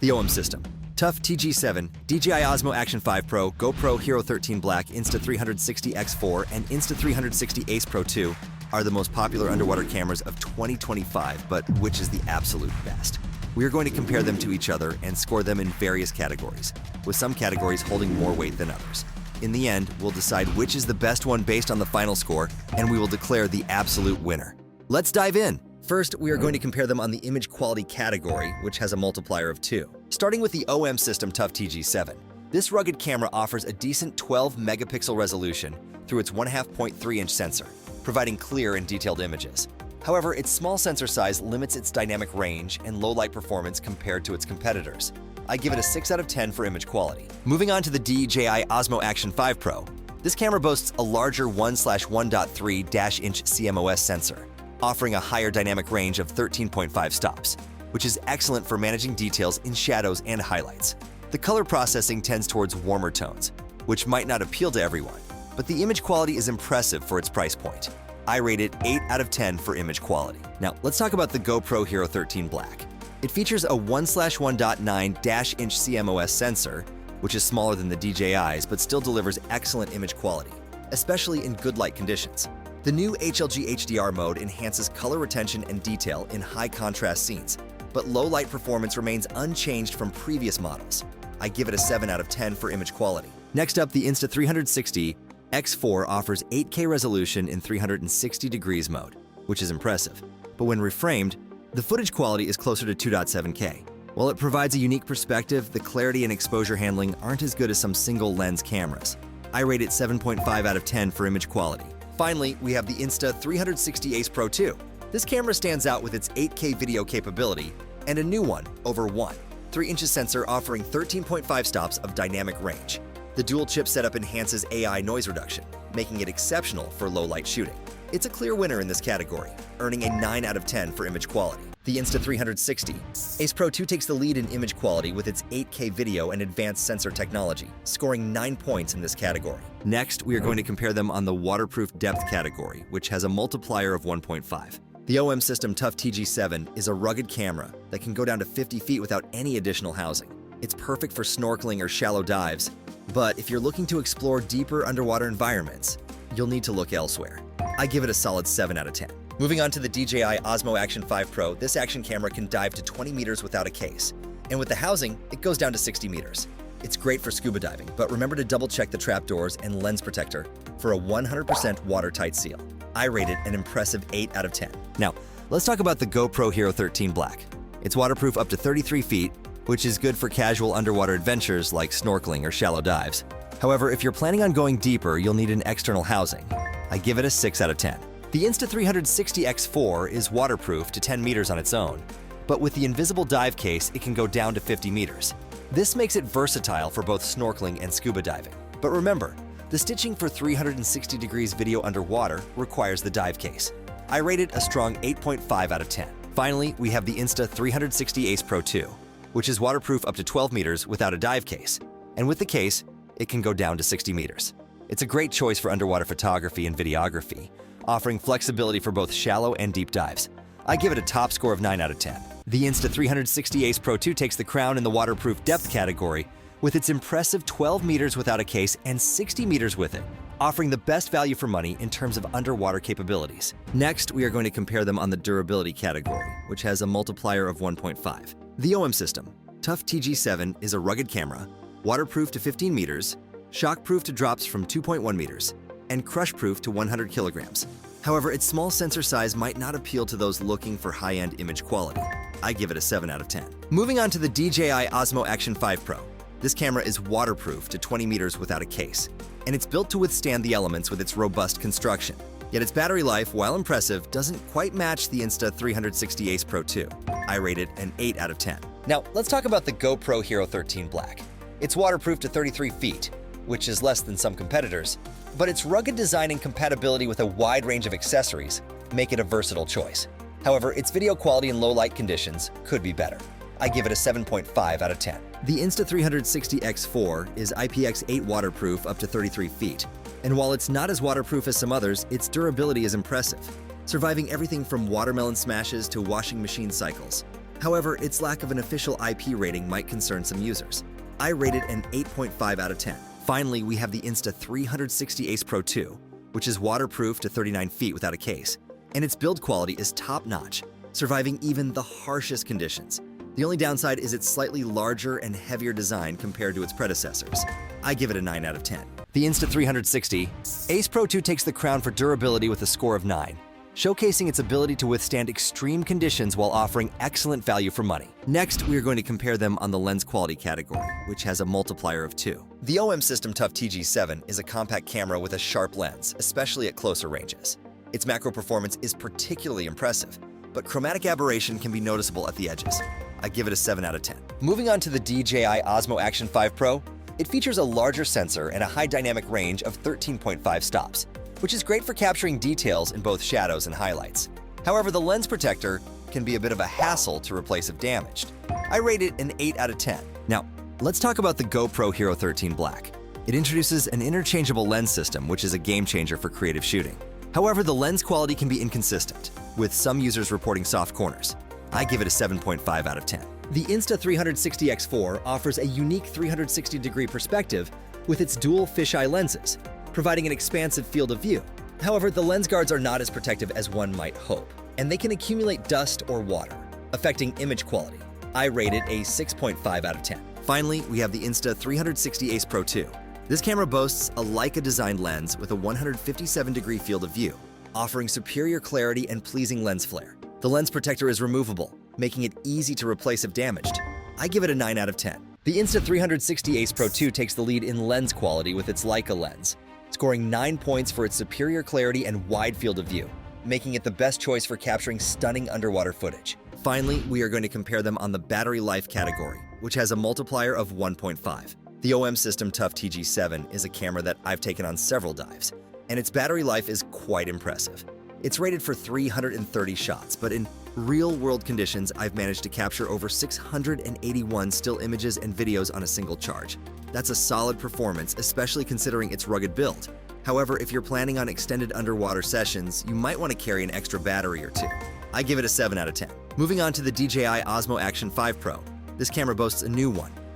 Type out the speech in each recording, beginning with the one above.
The OM system: Tough TG7, DJI Osmo Action 5 Pro, GoPro Hero 13 Black, Insta360 X4, and Insta360 Ace Pro 2 are the most popular underwater cameras of 2025, but which is the absolute best? We are going to compare them to each other and score them in various categories, with some categories holding more weight than others. In the end, we'll decide which is the best one based on the final score, and we will declare the absolute winner. Let's dive in. First, we are going to compare them on the image quality category, which has a multiplier of 2. Starting with the OM system Tough TG7. This rugged camera offers a decent 12 megapixel resolution through its 1.5-point-3-inch sensor, providing clear and detailed images. However, its small sensor size limits its dynamic range and low light performance compared to its competitors. I give it a 6 out of 10 for image quality. Moving on to the DJI Osmo Action 5 Pro. This camera boasts a larger 1/1.3-inch CMOS sensor, offering a higher dynamic range of 13.5 stops, which is excellent for managing details in shadows and highlights. The color processing tends towards warmer tones, which might not appeal to everyone, but the image quality is impressive for its price point. I rate it 8 out of 10 for image quality. Now, let's talk about the GoPro Hero 13 Black. It features a 1/1.9-inch CMOS sensor, which is smaller than the DJI's but still delivers excellent image quality, especially in good light conditions. The new HLG HDR mode enhances color retention and detail in high-contrast scenes, but low-light performance remains unchanged from previous models. I give it a 7 out of 10 for image quality. Next up, the Insta360 X4 offers 8K resolution in 360 degrees mode, which is impressive. But when reframed, the footage quality is closer to 2.7K. While it provides a unique perspective, the clarity and exposure handling aren't as good as some single-lens cameras. I rate it 7.5 out of 10 for image quality. Finally, we have the Insta360 Ace Pro 2. This camera stands out with its 8K video capability and a new one, over 1.3-inch sensor offering 13.5 stops of dynamic range. The dual chip setup enhances AI noise reduction, making it exceptional for low-light shooting. It's a clear winner in this category, earning a 9 out of 10 for image quality. The Insta360 Ace Pro 2 takes the lead in image quality with its 8K video and advanced sensor technology, scoring 9 points in this category. Next, we are going to compare them on the waterproof depth category, which has a multiplier of 1.5. The OM system Tough TG7 is a rugged camera that can go down to 50 feet without any additional housing. It's perfect for snorkeling or shallow dives, but if you're looking to explore deeper underwater environments, you'll need to look elsewhere. I give it a solid 7 out of 10. Moving on to the DJI Osmo Action 5 Pro, this action camera can dive to 20 meters without a case. And with the housing, it goes down to 60 meters. It's great for scuba diving, but remember to double-check the trapdoors and lens protector for a 100% watertight seal. I rate it an impressive 8 out of 10. Now, let's talk about the GoPro Hero 13 Black. It's waterproof up to 33 feet, which is good for casual underwater adventures like snorkeling or shallow dives. However, if you're planning on going deeper, you'll need an external housing. I give it a 6 out of 10. The Insta360 X4 is waterproof to 10 meters on its own, but with the invisible dive case, it can go down to 50 meters. This makes it versatile for both snorkeling and scuba diving. But remember, the stitching for 360 degrees video underwater requires the dive case. I rate it a strong 8.5 out of 10. Finally, we have the Insta360 Ace Pro 2, which is waterproof up to 12 meters without a dive case. And with the case, it can go down to 60 meters. It's a great choice for underwater photography and videography, offering flexibility for both shallow and deep dives. I give it a top score of 9 out of 10. The Insta360 Ace Pro 2 takes the crown in the waterproof depth category with its impressive 12 meters without a case and 60 meters with it, offering the best value for money in terms of underwater capabilities. Next, we are going to compare them on the durability category, which has a multiplier of 1.5. The OM system Tough TG7 is a rugged camera, waterproof to 15 meters, shockproof to drops from 2.1 meters, and crush-proof to 100 kilograms. However, its small sensor size might not appeal to those looking for high-end image quality. I give it a 7 out of 10. Moving on to the DJI Osmo Action 5 Pro. This camera is waterproof to 20 meters without a case, and it's built to withstand the elements with its robust construction. Yet its battery life, while impressive, doesn't quite match the Insta360 Ace Pro 2. I rate it an 8 out of 10. Now, let's talk about the GoPro Hero 13 Black. It's waterproof to 33 feet, which is less than some competitors, but its rugged design and compatibility with a wide range of accessories make it a versatile choice. However, its video quality in low-light conditions could be better. I give it a 7.5 out of 10. The Insta360 X4 is IPX8 waterproof up to 33 feet, and while it's not as waterproof as some others, its durability is impressive, surviving everything from watermelon smashes to washing machine cycles. However, its lack of an official IP rating might concern some users. I rate it an 8.5 out of 10. Finally, we have the Insta360 Ace Pro 2, which is waterproof to 39 feet without a case, and its build quality is top-notch, surviving even the harshest conditions. The only downside is its slightly larger and heavier design compared to its predecessors. I give it a 9 out of 10. The Insta360 Ace Pro 2 takes the crown for durability with a score of 9, showcasing its ability to withstand extreme conditions while offering excellent value for money. Next, we are going to compare them on the lens quality category, which has a multiplier of 2. The OM System Tough TG7 is a compact camera with a sharp lens, especially at closer ranges. Its macro performance is particularly impressive, but chromatic aberration can be noticeable at the edges. I give it a 7 out of 10. Moving on to the DJI Osmo Action 5 Pro, it features a larger sensor and a high dynamic range of 13.5 stops, which is great for capturing details in both shadows and highlights. However, the lens protector can be a bit of a hassle to replace if damaged. I rate it an 8 out of 10. Now, let's talk about the GoPro Hero 13 Black. It introduces an interchangeable lens system, which is a game changer for creative shooting. However, the lens quality can be inconsistent, with some users reporting soft corners. I give it a 7.5 out of 10. The Insta360 X4 offers a unique 360-degree perspective with its dual fisheye lenses, providing an expansive field of view. However, the lens guards are not as protective as one might hope, and they can accumulate dust or water, affecting image quality. I rate it a 6.5 out of 10. Finally, we have the Insta360 Ace Pro 2. This camera boasts a Leica-designed lens with a 157-degree field of view, offering superior clarity and pleasing lens flare. The lens protector is removable, making it easy to replace if damaged. I give it a 9 out of 10. The Insta360 Ace Pro 2 takes the lead in lens quality with its Leica lens, scoring 9 points for its superior clarity and wide field of view, making it the best choice for capturing stunning underwater footage. Finally, we are going to compare them on the battery life category, which has a multiplier of 1.5. The OM System Tough TG7 is a camera that I've taken on several dives, and its battery life is quite impressive. It's rated for 330 shots, but in real-world conditions, I've managed to capture over 681 still images and videos on a single charge. That's a solid performance, especially considering its rugged build. However, if you're planning on extended underwater sessions, you might want to carry an extra battery or two. I give it a 7 out of 10. Moving on to the DJI Osmo Action 5 Pro. This camera boasts a new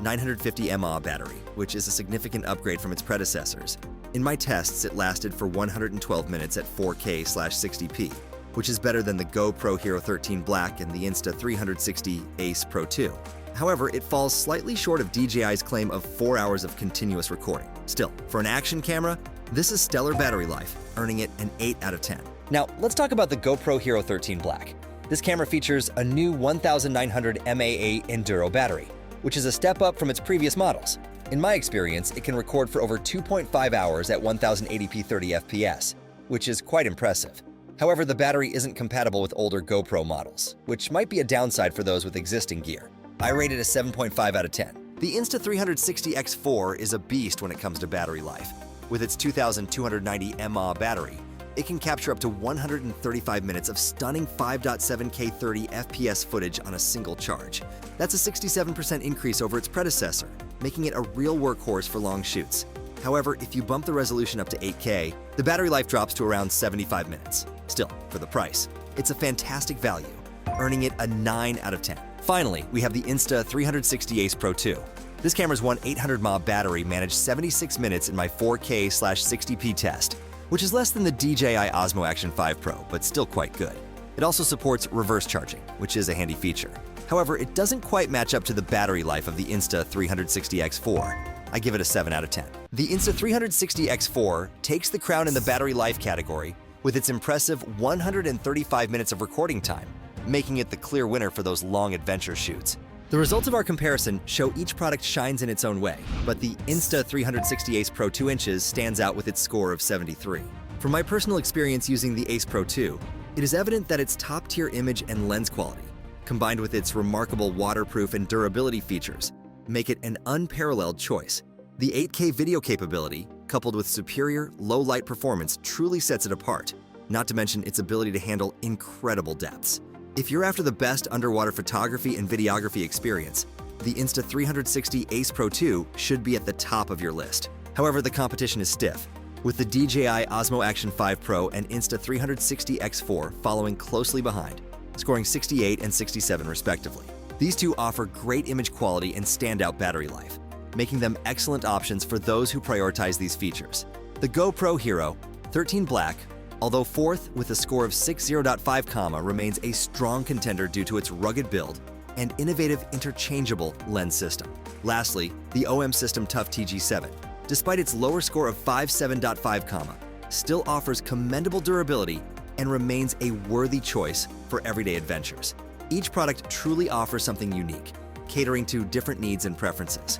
950 mAh battery, which is a significant upgrade from its predecessors. In my tests, it lasted for 112 minutes at 4K/60p, which is better than the GoPro Hero 13 Black and the Insta360 Ace Pro 2. However, it falls slightly short of DJI's claim of 4 hours of continuous recording. Still, for an action camera, this is stellar battery life, earning it an 8 out of 10. Now, let's talk about the GoPro Hero 13 Black. This camera features a new 1900 mAh Enduro battery, which is a step up from its previous models. In my experience, it can record for over 2.5 hours at 1080p 30 FPS, which is quite impressive. However, the battery isn't compatible with older GoPro models, which might be a downside for those with existing gear. I rate it a 7.5 out of 10. The Insta360 X4 is a beast when it comes to battery life. With its 2290 mAh battery, it can capture up to 135 minutes of stunning 5.7K 30 FPS footage on a single charge. That's a 67% increase over its predecessor, making it a real workhorse for long shoots. However, if you bump the resolution up to 8K, the battery life drops to around 75 minutes. Still, for the price, it's a fantastic value, earning it a 9 out of 10. Finally, we have the Insta360 Ace Pro 2. This camera's 800 mAh battery managed 76 minutes in my 4K/60p test, which is less than the DJI Osmo Action 5 Pro, but still quite good. It also supports reverse charging, which is a handy feature. However, it doesn't quite match up to the battery life of the Insta360 X4. I give it a 7 out of 10. The Insta360 X4 takes the crown in the battery life category with its impressive 135 minutes of recording time, making it the clear winner for those long adventure shoots. The results of our comparison show each product shines in its own way, but the Insta360 Ace Pro 2 inches stands out with its score of 73. From my personal experience using the Ace Pro 2, it is evident that its top-tier image and lens quality, combined with its remarkable waterproof and durability features, make it an unparalleled choice. The 8K video capability, coupled with superior, low-light performance, truly sets it apart, not to mention its ability to handle incredible depths. If you're after the best underwater photography and videography experience, the Insta360 Ace Pro 2 should be at the top of your list. However, the competition is stiff, with the DJI Osmo Action 5 Pro and Insta360 X4 following closely behind. scoring 68 and 67 respectively. These two offer great image quality and standout battery life, making them excellent options for those who prioritize these features. The GoPro Hero 13 Black, although fourth with a score of 60.5, remains a strong contender due to its rugged build and innovative interchangeable lens system. Lastly, the OM System Tough TG7, despite its lower score of 57.5, still offers commendable durability and remains a worthy choice for everyday adventures. Each product truly offers something unique, catering to different needs and preferences.